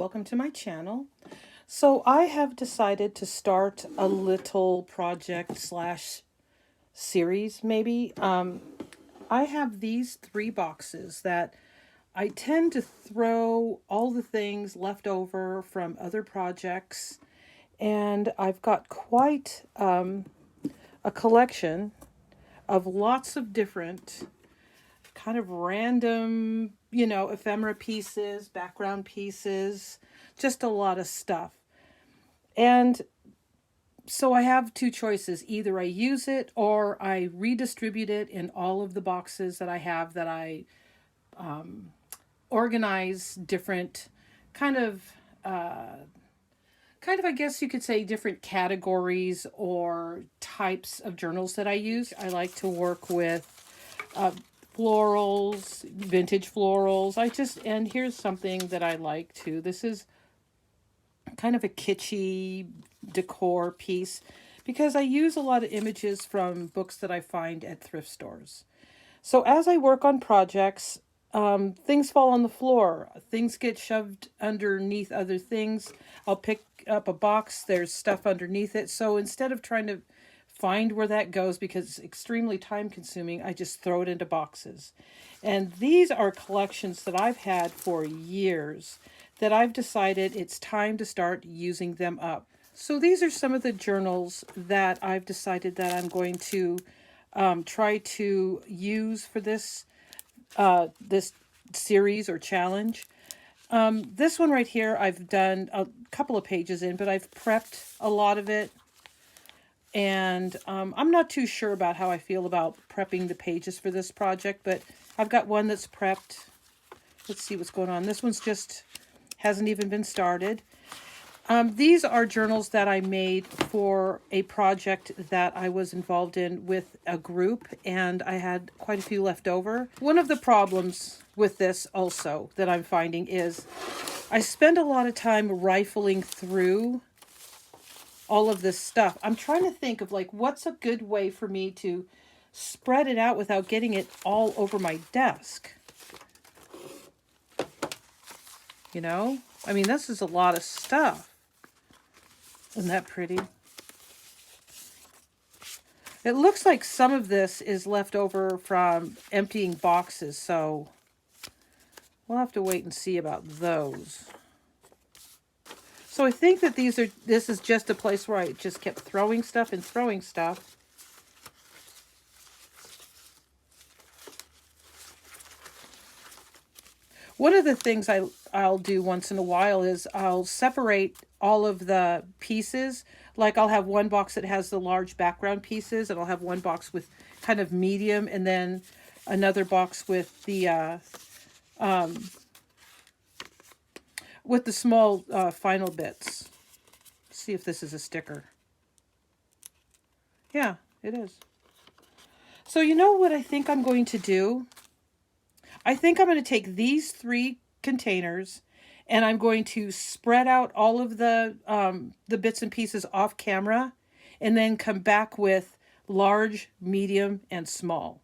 welcome to my channel. So I have decided to start a little project slash series maybe. I have these 3 boxes that I tend to throw all the things left over from other projects, and I've got quite a collection of lots of different kind of random, ephemera pieces, background pieces, just a lot of stuff. And so I have 2 choices. Either I use it or I redistribute it in all of the boxes that I have, that I organize different kind of, I guess you could say, different categories or types of journals that I use. I like to work with florals, vintage florals. And here's something that I like too. This is kind of a kitschy decor piece because I use a lot of images from books that I find at thrift stores. So as I work on projects, things fall on the floor. Things get shoved underneath other things. I'll pick up a box. There's stuff underneath it. So instead of trying to find where that goes, because it's extremely time consuming, I just throw it into boxes. And these are collections that I've had for years that I've decided it's time to start using them up. So these are some of the journals that I've decided that I'm going to try to use for this this series or challenge. This one right here, I've done a couple of pages in, but I've prepped a lot of it. And I'm not too sure about how I feel about prepping the pages for this project, but I've got one that's prepped. Let's see what's going on. This one's just hasn't even been started. These are journals that I made for a project that I was involved in with a group, and I had quite a few left over. One of the problems with this also that I'm finding is I spend a lot of time rifling through all of this stuff. I'm trying to think of what's a good way for me to spread it out without getting it all over my desk. I mean, this is a lot of stuff. Isn't that pretty? It looks like some of this is left over from emptying boxes, so we'll have to wait and see about those. So I think that this is just a place where I just kept throwing stuff and throwing stuff. One of the things I'll do once in a while is I'll separate all of the pieces. Like I'll have one box that has the large background pieces, and I'll have one box with kind of medium, and then another box with the small final bits. Let's see if this is a sticker. Yeah, it is. So you know what I think I'm going to do? I think I'm going to take these 3 containers and I'm going to spread out all of the bits and pieces off camera, and then come back with large, medium, and small.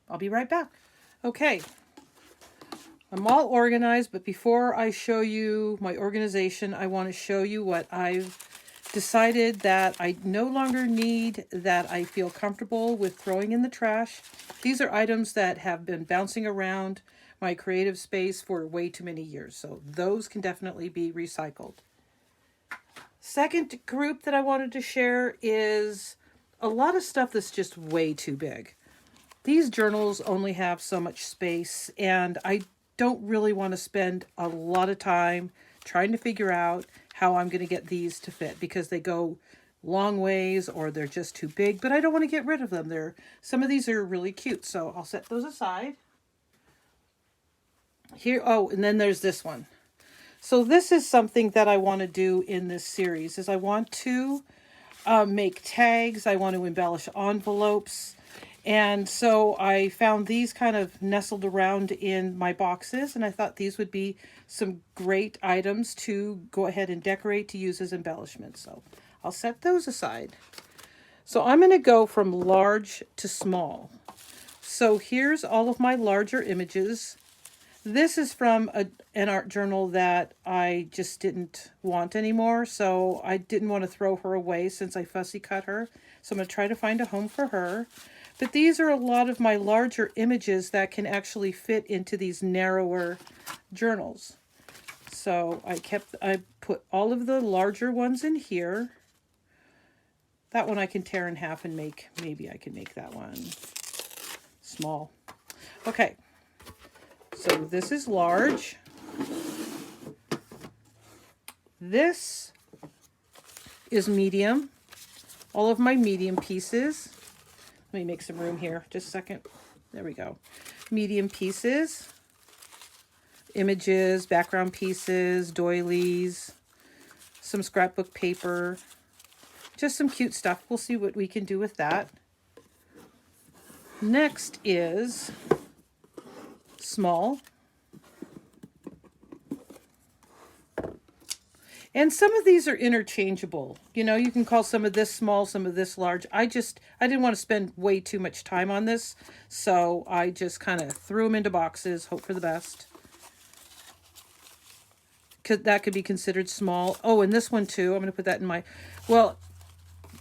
I'll be right back. Okay. I'm all organized, but before I show you my organization, I want to show you what I've decided that I no longer need, that I feel comfortable with throwing in the trash. These are items that have been bouncing around my creative space for way too many years, so those can definitely be recycled. Second group that I wanted to share is a lot of stuff that's just way too big. These journals only have so much space, and I don't really want to spend a lot of time trying to figure out how I'm going to get these to fit, because they go long ways or they're just too big, but I don't want to get rid of them. Some of these are really cute, so I'll set those aside. Here, oh, and then there's this one. So this is something that I want to do in this series, is I want to make tags. I want to embellish envelopes. And so I found these kind of nestled around in my boxes, and I thought these would be some great items to go ahead and decorate, to use as embellishments. So I'll set those aside. So I'm going to go from large to small. So here's all of my larger images This is from an art journal that I just didn't want anymore, so I didn't want to throw her away since I fussy cut her. So I'm going to try to find a home for her. But these are a lot of my larger images that can actually fit into these narrower journals. So I put all of the larger ones in here. That one I can tear in half and maybe I can make that one small. Okay, so this is large. This is medium. All of my medium pieces. Let me make some room here, just a second. There we go. Medium pieces, images, background pieces, doilies, some scrapbook paper, just some cute stuff. We'll see what we can do with that. Next is small. And some of these are interchangeable. You know, you can call some of this small, some of this large. I didn't want to spend way too much time on this, so I just kind of threw them into boxes, hope for the best. That could be considered small. Oh, and this one too. I'm going to put that in my, well,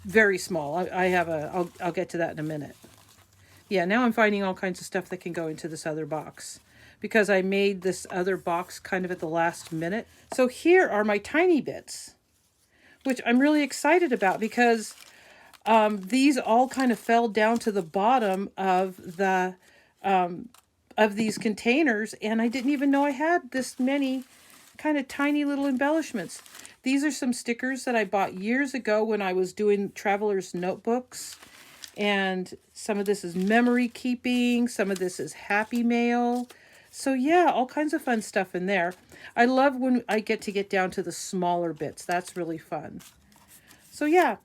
very small. I'll get to that in a minute. Yeah, now I'm finding all kinds of stuff that can go into this other box, because I made this other box kind of at the last minute. So here are my tiny bits, which I'm really excited about, because these all kind of fell down to the bottom of these containers, and I didn't even know I had this many kind of tiny little embellishments. These are some stickers that I bought years ago when I was doing traveler's notebooks. And some of this is memory keeping. Some of this is happy mail. So yeah, all kinds of fun stuff in there. I love when I get down to the smaller bits. That's really fun. So yeah,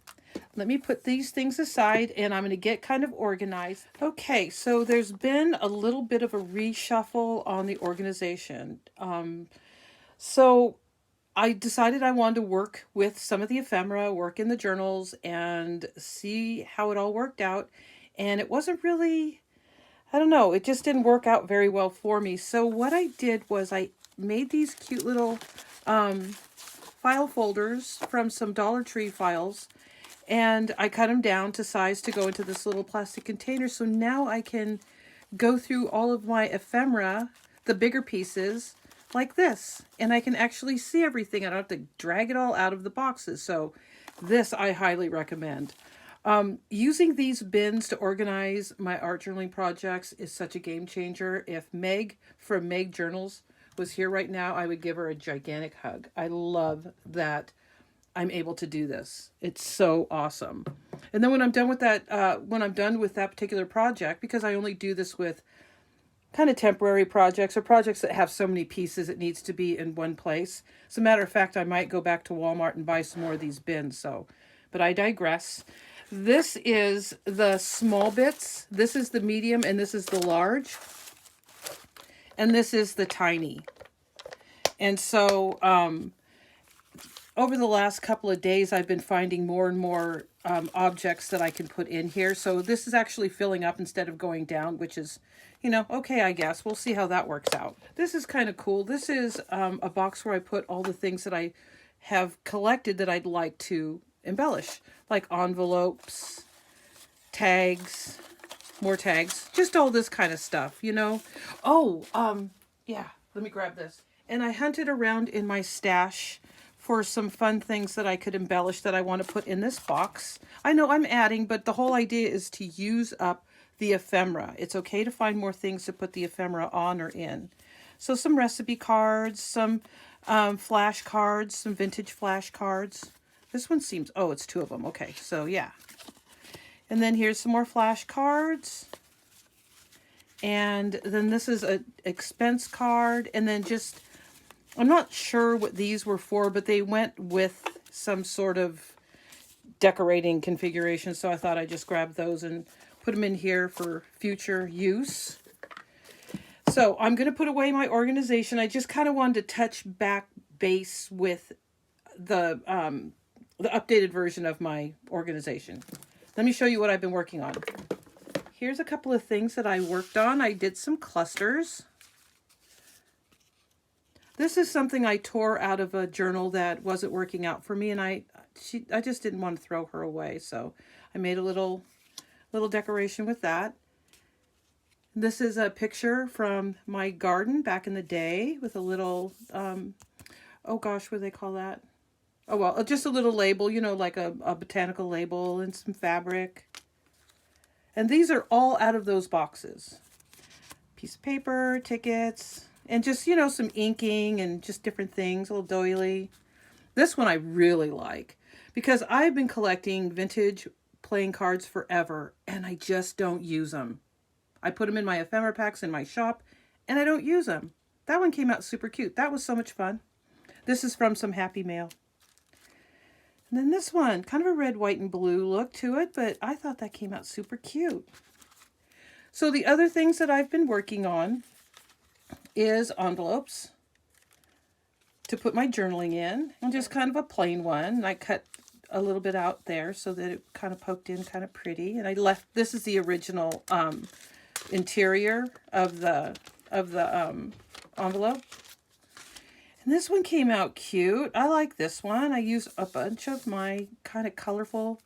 let me put these things aside and I'm going to get kind of organized. Okay, so there's been a little bit of a reshuffle on the organization. So I decided I wanted to work with some of the ephemera, work in the journals, and see how it all worked out. And it wasn't really, I don't know, it just didn't work out very well for me. So what I did was I made these cute little file folders from some Dollar Tree files, and I cut them down to size to go into this little plastic container. So now I can go through all of my ephemera, the bigger pieces, like this, and I can actually see everything. I don't have to drag it all out of the boxes. So this I highly recommend. Using these bins to organize my art journaling projects is such a game changer. If Meg from Meg Journals was here right now, I would give her a gigantic hug. I love that I'm able to do this. It's so awesome. And then when I'm done with that, particular project, because I only do this with kind of temporary projects or projects that have so many pieces it needs to be in one place. As a matter of fact, I might go back to Walmart and buy some more of these bins. But I digress. This is the small bits. This is the medium and this is the large. And this is the tiny. And so over the last couple of days, I've been finding more and more objects that I can put in here. So this is actually filling up instead of going down, which is, you know, okay, I guess. We'll see how that works out. This is kind of cool. This is a box where I put all the things that I have collected that I'd like to embellish, like envelopes, tags, more tags, just all this kind of stuff, you know. Oh, yeah, let me grab this. And I hunted around in my stash for some fun things that I could embellish that I want to put in this box. I know I'm adding, but the whole idea is to use up the ephemera. It's okay to find more things to put the ephemera on or in. So some recipe cards, some flash cards, some vintage flash cards. This one seems, oh, it's two of them. Okay, so yeah. And then here's some more flash cards. And then this is an expense card. And then just, I'm not sure what these were for, but they went with some sort of decorating configuration. So I thought I'd just grab those and put them in here for future use. So I'm going to put away my organization. I just kind of wanted to touch back base with the updated version of my organization. Let me show you what I've been working on. Here's a couple of things that I worked on. I did some clusters. This is something I tore out of a journal that wasn't working out for me, and I just didn't want to throw her away, so I made a little decoration with that. This is a picture from my garden back in the day with a little, oh gosh, what do they call that? Oh, well, just a little label, you know, like a botanical label and some fabric. And these are all out of those boxes. Piece of paper, tickets, and just, you know, some inking and just different things, a little doily. This one I really like because I've been collecting vintage playing cards forever and I just don't use them. I put them in my ephemera packs in my shop and I don't use them. That one came out super cute. That was so much fun. This is from some Happy Mail. And then this one, kind of a red, white, and blue look to it, but I thought that came out super cute. So the other things that I've been working on is envelopes to put my journaling in, and just kind of a plain one. And I cut a little bit out there so that it kind of poked in kind of pretty. And I left, this is the original interior of the envelope. And this one came out cute. I like this one. I used a bunch of my kind of colorful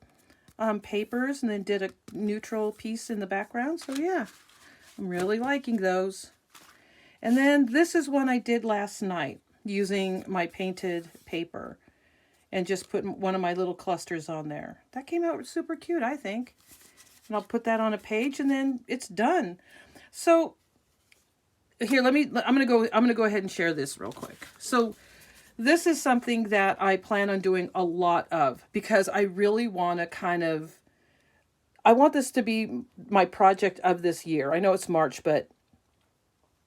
papers and then did a neutral piece in the background. So yeah, I'm really liking those. And then this is one I did last night using my painted paper and just put one of my little clusters on there. That came out super cute, I think. And I'll put that on a page and then it's done. So here, I'm gonna go ahead and share this real quick. So this is something that I plan on doing a lot of because I really want to I want this to be my project of this year. I know it's March, but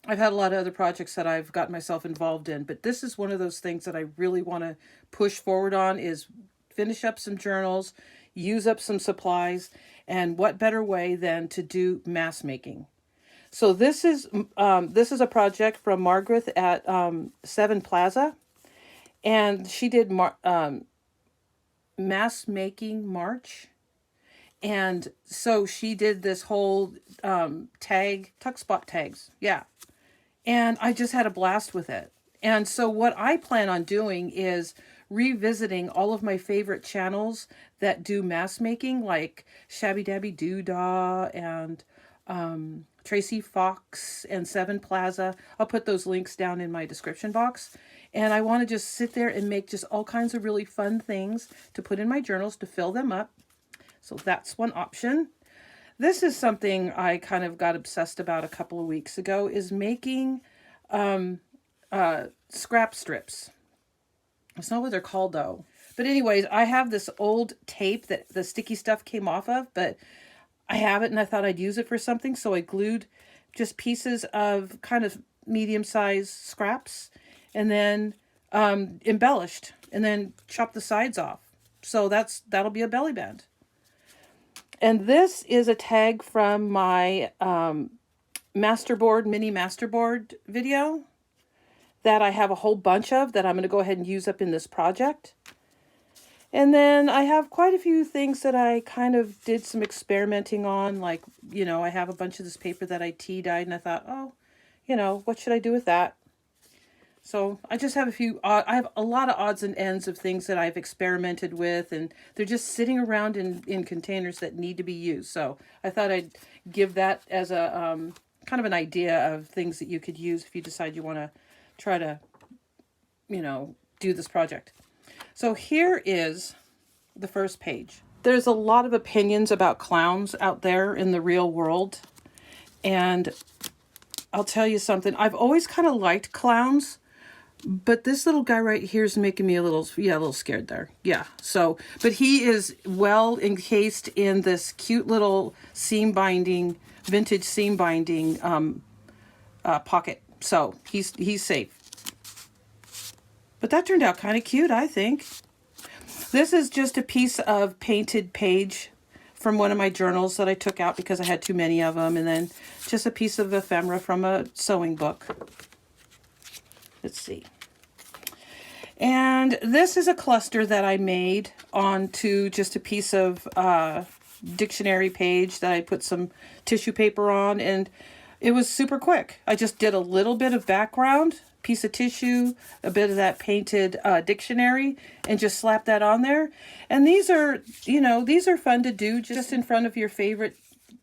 I've had a lot of other projects that I've gotten myself involved in, but this is one of those things that I really want to push forward on, is finish up some journals, use up some supplies, and what better way than to do mass making. So this is a project from Margaret at Sevenplaza, and she did mass making March, and so she did this whole tuck spot tags, yeah, and I just had a blast with it. And so what I plan on doing is revisiting all of my favorite channels that do mass making, like ShabbyDabbyDoDah and TracieFox and Sevenplaza. I'll put those links down in my description box. And I want to just sit there and make just all kinds of really fun things to put in my journals to fill them up. So that's one option. This is something I kind of got obsessed about a couple of weeks ago, is making scrap strips. That's not what they're called though. But anyways, I have this old tape that the sticky stuff came off of, but I have it and I thought I'd use it for something. So I glued just pieces of kind of medium-sized scraps and then embellished and then chopped the sides off. So that'll be a belly band. And this is a tag from my mini masterboard video that I have a whole bunch of that I'm going to go ahead and use up in this project. And then I have quite a few things that I kind of did some experimenting on. Like, you know, I have a bunch of this paper that I tea dyed and I thought, oh, you know, what should I do with that? So I just have I have a lot of odds and ends of things that I've experimented with, and they're just sitting around in containers that need to be used. So I thought I'd give that as a kind of an idea of things that you could use if you decide you want to try to, you know, do this project. So here is the first page. There's a lot of opinions about clowns out there in the real world. And I'll tell you something. I've always kind of liked clowns, but this little guy right here is making me a little scared there. Yeah. So, but he is well encased in this cute little vintage seam binding pocket. So he's safe. But that turned out kind of cute, I think. This is just a piece of painted page from one of my journals that I took out because I had too many of them. And then just a piece of ephemera from a sewing book. Let's see. And this is a cluster that I made onto just a piece of dictionary page that I put some tissue paper on. And it was super quick. I just did a little bit of background piece of tissue, a bit of that painted dictionary, and just slap that on there. And these are, you know, these are fun to do just in front of your favorite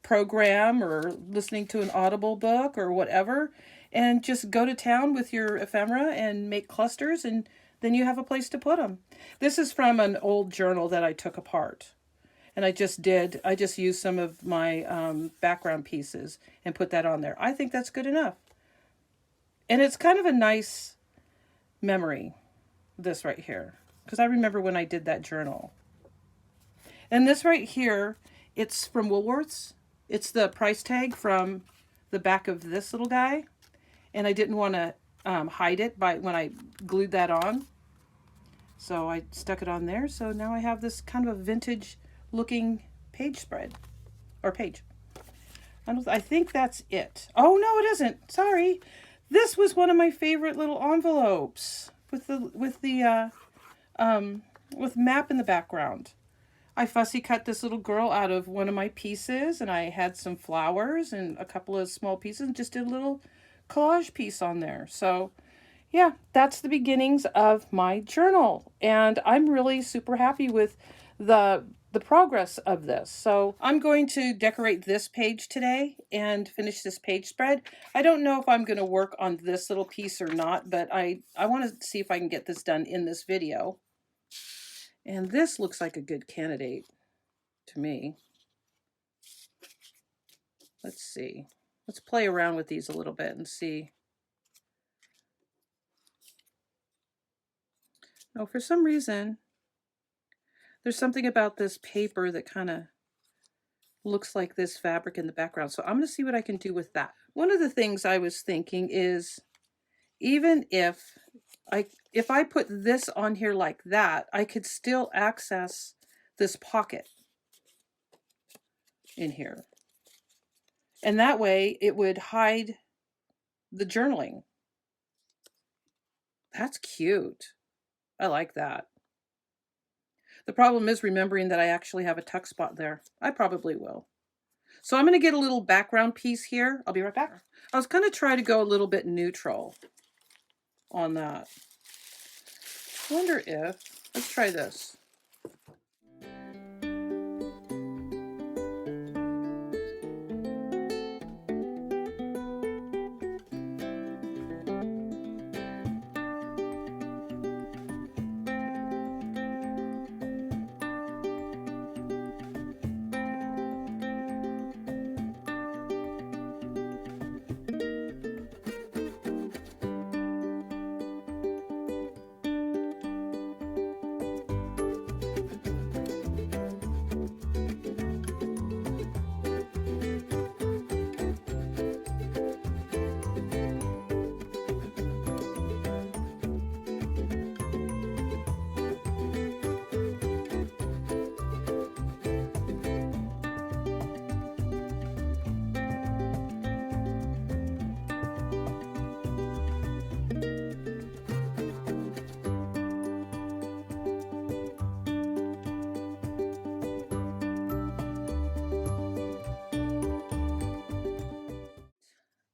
program or listening to an Audible book or whatever, and just go to town with your ephemera and make clusters, and then you have a place to put them. This is from an old journal that I took apart. And I just used some of my background pieces and put that on there. I think that's good enough. And it's kind of a nice memory, this right here, because I remember when I did that journal. And this right here, it's from Woolworths. It's the price tag from the back of this little guy. And I didn't want to hide it when I glued that on. So I stuck it on there. So now I have this kind of a vintage looking page spread or page. I think that's it. Oh no, it isn't. Sorry. This was one of my favorite little envelopes with map in the background. I fussy cut this little girl out of one of my pieces, and I had some flowers and a couple of small pieces and just did a little collage piece on there. So yeah, that's the beginnings of my journal, and I'm really super happy with the progress of this. So I'm going to decorate this page today and finish this page spread. I don't know if I'm going to work on this little piece or not, but I want to see if I can get this done in this video. And this looks like a good candidate to me. Let's see. Let's play around with these a little bit and see. Oh, for some reason, there's something about this paper that kind of looks like this fabric in the background. So I'm going to see what I can do with that. One of the things I was thinking is, even if I put this on here like that, I could still access this pocket in here. And that way it would hide the journaling. That's cute. I like that. The problem is remembering that I actually have a tuck spot there. I probably will. So I'm going to get a little background piece here. I'll be right back. I was going to try to go a little bit neutral on that. I wonder if, let's try this.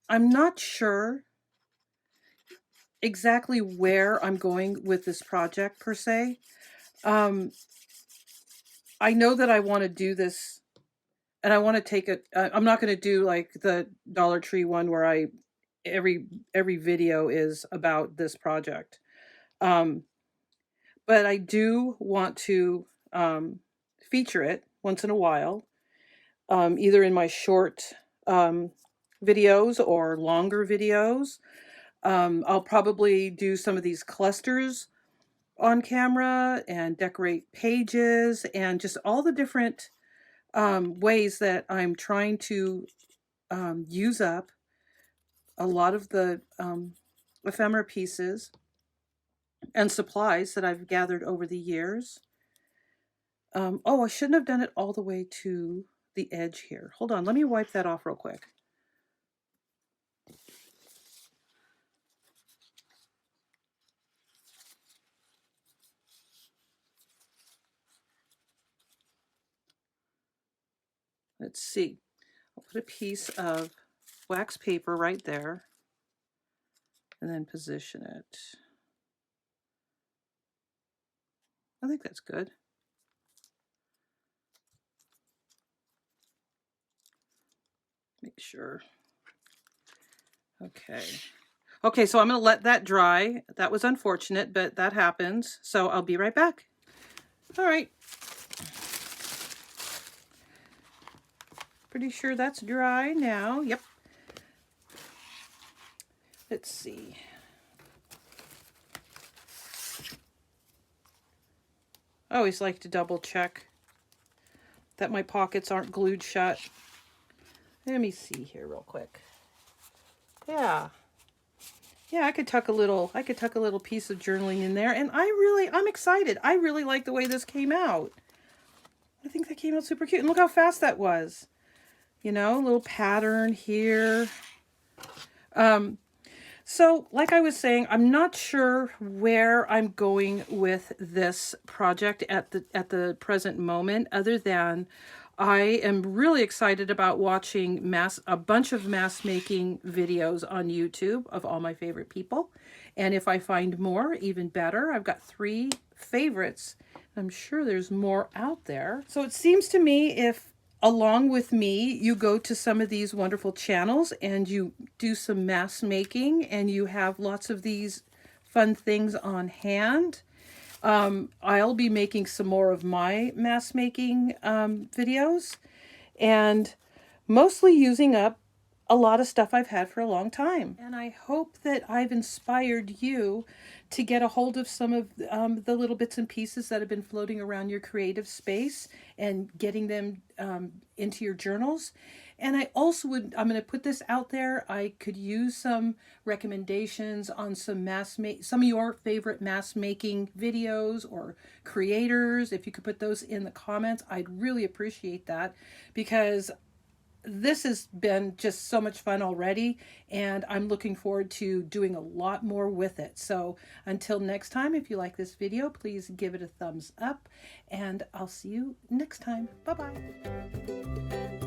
I'm not sure exactly where I'm going with this project per se. I know that I want to do this, and I want to take it. I'm not going to do like the Dollar Tree one where every video is about this project. But I do want to feature it once in a while, either in my short videos or longer videos. I'll probably do some of these clusters on camera and decorate pages and just all the different ways that I'm trying to use up a lot of the ephemera pieces and supplies that I've gathered over the years. Oh, I shouldn't have done it all the way to the edge here. Hold on, let me wipe that off real quick. Let's see. I'll put a piece of wax paper right there. and then position it. I think that's good. Make sure. Okay. Okay, so I'm going to let that dry. That was unfortunate, but that happens. So I'll be right back. All right. Pretty sure that's dry now. Yep. Let's see. I always like to double check that my pockets aren't glued shut. Let me see here real quick. Yeah. Yeah, I could tuck a little piece of journaling in there, and I'm excited. I really like the way this came out. I think that came out super cute. And look how fast that was. You know, a little pattern here. So like I was saying, I'm not sure where I'm going with this project at the present moment, other than I am really excited about watching a bunch of mask making videos on YouTube of all my favorite people. And if I find more, even better. I've got 3 favorites. I'm sure there's more out there. So it seems to me if along with me, you go to some of these wonderful channels and you do some mask making and you have lots of these fun things on hand. I'll be making some more of my mask making videos, and mostly using up a lot of stuff I've had for a long time. And I hope that I've inspired you to get a hold of some of the little bits and pieces that have been floating around your creative space and getting them into your journals. And I also I'm going to put this out there. I could use some recommendations on some of your favorite mask making videos or creators. If you could put those in the comments, I'd really appreciate that, because this has been just so much fun already, and I'm looking forward to doing a lot more with it. So until next time, if you like this video, please give it a thumbs up, and I'll see you next time. Bye-bye.